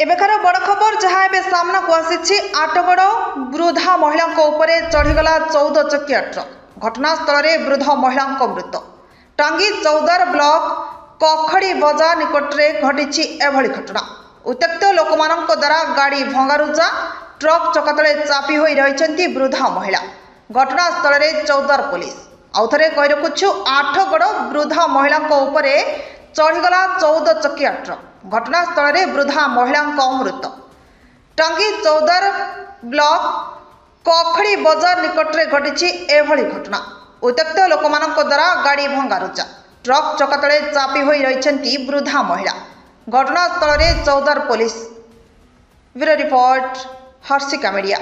एबेकार बड़ खबर जहाँ एबे सामना को आसी आटगड़ वृद्धा महिला चढ़ीगला 14 चकिया ट्रक। घटनास्थल में वृद्ध महिला मृत। टांगी चौदार ब्लॉक कखड़ी बजार निकट में घटी एभली घटना। उत्त्यक्त लोक द्वारा गाड़ी भंगारुजा ट्रक चक तले चापी हो रही वृद्धा महिला। घटनास्थल में चौदार पुलिस। आउ थे कही रखुछु आठगड़ वृद्धा महिला चढ़ीगला 14 चकिया ट्रक। घटनास्थल में वृद्धा महिला मृत। टांगी चौदार ब्लॉक कखड़ी बजार निकट में घटी एभली घटना। उत्त्यक्त लोक द्वारा गाड़ी भंगारुजा ट्रक चक तले चापी हो रही वृद्धा महिला। घटनास्थल में चौदार police. Bureau report Harshika media.